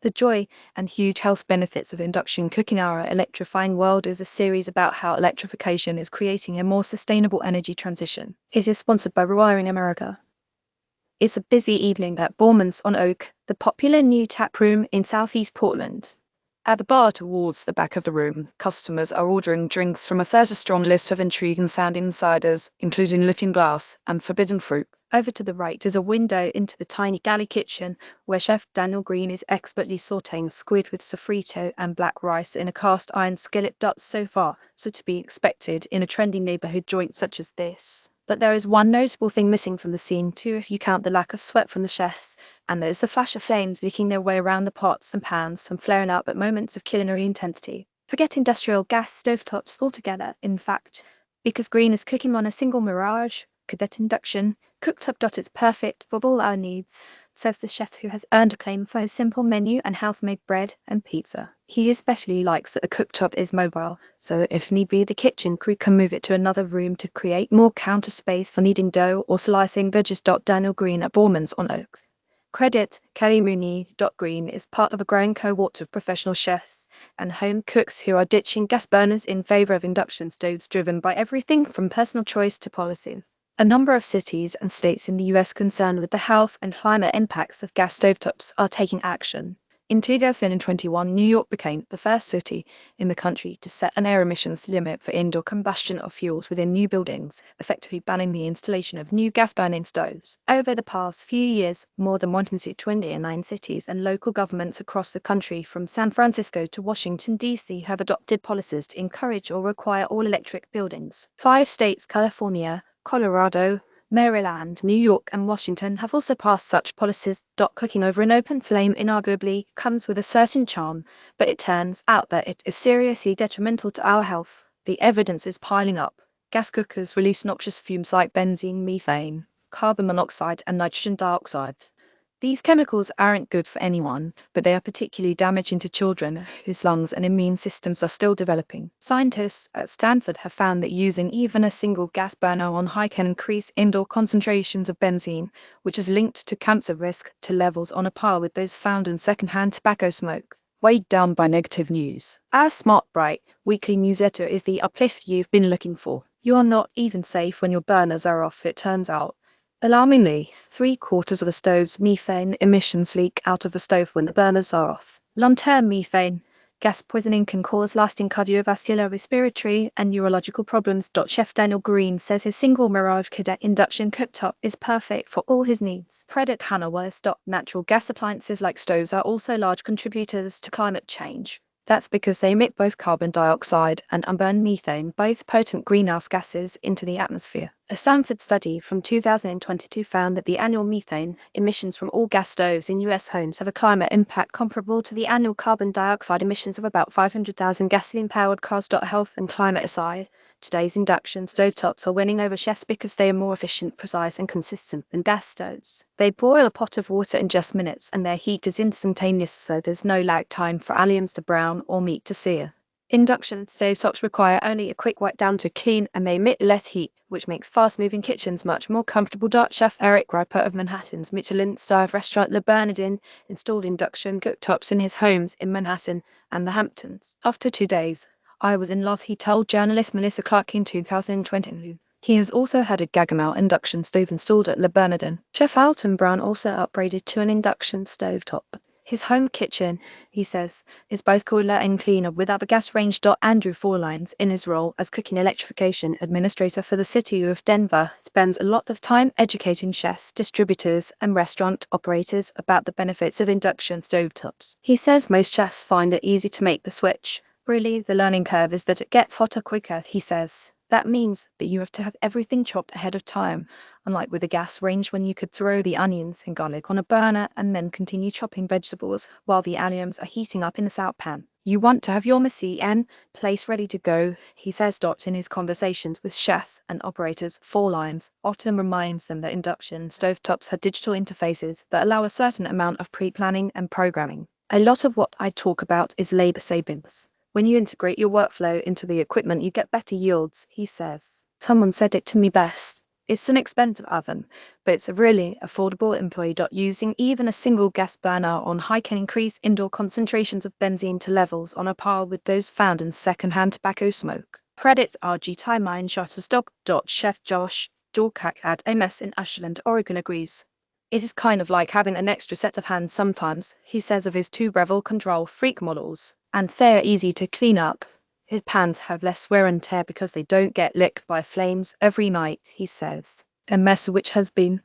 The Joy and Huge Health Benefits of Induction Cooking. Our Electrifying World is a series about how electrification is creating a more sustainable energy transition. It is sponsored by Rewiring America. It's a busy evening at Borman's on Oak, the popular new tap room in southeast Portland. At the bar towards the back of the room, customers are ordering drinks from a 30-strong list of intriguing sounding ciders, including Looking Glass and Forbidden Fruit. Over to the right is a window into the tiny galley kitchen, where Chef Daniel Green is expertly sautéing squid with sofrito and black rice in a cast iron skillet. So far, so to be expected in a trendy neighborhood joint such as this. But there is one notable thing missing from the scene too, if you count the lack of sweat from the chefs, and there's the flash of flames making their way around the pots and pans and flaring up at moments of culinary intensity. Forget industrial gas stovetops altogether, in fact, because Green is cooking on a single Mirage Cadet Induction cooktop. It's perfect for all our needs, says the chef who has earned acclaim for his simple menu and house-made bread and pizza. He especially likes that the cooktop is mobile, so if need be the kitchen crew can move it to another room to create more counter space for kneading dough or slicing veggies. Daniel Green at Borman's on Oak. Credit Kelly Mooney. Green is part of a growing cohort of professional chefs and home cooks who are ditching gas burners in favor of induction stoves, driven by everything from personal choice to policy. A number of cities and states in the US concerned with the health and climate impacts of gas stovetops are taking action. In 2021, New York became the first city in the country to set an air emissions limit for indoor combustion of fuels within new buildings, effectively banning the installation of new gas-burning stoves. Over the past few years, more than 129 cities and local governments across the country, from San Francisco to Washington, D.C., have adopted policies to encourage or require all-electric buildings. 5 states, California, Colorado, Maryland, New York, and Washington, have also passed such policies. Cooking over an open flame inarguably comes with a certain charm, but it turns out that it is seriously detrimental to our health. The evidence is piling up. Gas cookers release noxious fumes like benzene, methane, carbon monoxide, and nitrogen dioxide. These chemicals aren't good for anyone, but they are particularly damaging to children whose lungs and immune systems are still developing. Scientists at Stanford have found that using even a single gas burner on high can increase indoor concentrations of benzene, which is linked to cancer risk, to levels on a par with those found in secondhand tobacco smoke. Weighed down by negative news. Our Smart Bright weekly newsletter is the uplift you've been looking for. You're not even safe when your burners are off, it turns out. Alarmingly, 3/4 of the stove's methane emissions leak out of the stove when the burners are off. Long-term methane gas poisoning can cause lasting cardiovascular, respiratory, and neurological problems. Chef Daniel Green says his single Mirage Cadet induction cooktop is perfect for all his needs. Credit Hannah West. Natural gas appliances like stoves are also large contributors to climate change. That's because they emit both carbon dioxide and unburned methane, both potent greenhouse gases, into the atmosphere. A Stanford study from 2022 found that the annual methane emissions from all gas stoves in US homes have a climate impact comparable to the annual carbon dioxide emissions of about 500,000 gasoline-powered cars. Health and climate aside, today's induction stovetops are winning over chefs because they are more efficient, precise, and consistent than gas stoves. They boil a pot of water in just minutes, and their heat is instantaneous, so there's no lag time for alliums to brown or meat to sear. Induction stovetops require only a quick wipe down to clean, and they emit less heat, which makes fast-moving kitchens much more comfortable. Chef Eric Riper of Manhattan's Michelin-starred restaurant Le Bernardin installed induction cooktops in his homes in Manhattan and the Hamptons. After 2 days, I was in love, he told journalist Melissa Clark in 2022. He has also had a Gagamel induction stove installed at Le Bernardin. Chef Alton Brown also upgraded to an induction stovetop. His home kitchen, he says, is both cooler and cleaner without the gas range. Andrew Forlines, in his role as cooking electrification administrator for the city of Denver, spends a lot of time educating chefs, distributors, and restaurant operators about the benefits of induction stovetops. He says most chefs find it easy to make the switch. Really, the learning curve is that it gets hotter quicker, he says. That means that you have to have everything chopped ahead of time, unlike with a gas range when you could throw the onions and garlic on a burner and then continue chopping vegetables while the alliums are heating up in the south pan. You want to have your mise en place ready to go, he says. In his conversations with chefs and operators, Forlines often reminds them that induction stovetops have digital interfaces that allow a certain amount of pre-planning and programming. A lot of what I talk about is labor savings. When you integrate your workflow into the equipment, you get better yields, he says. Someone said it to me best. It's an expensive oven, but it's a really affordable employee. Using even a single gas burner on high can increase indoor concentrations of benzene to levels on a par with those found in secondhand tobacco smoke. Credits are G. Mine Shutterstock. Chef Josh Dorkak at MS in Ashland, Oregon agrees. It is kind of like having an extra set of hands sometimes, he says of his two Breville Control Freak models, and they're easy to clean up. His pans have less wear and tear because they don't get licked by flames every night, he says. A mess which has been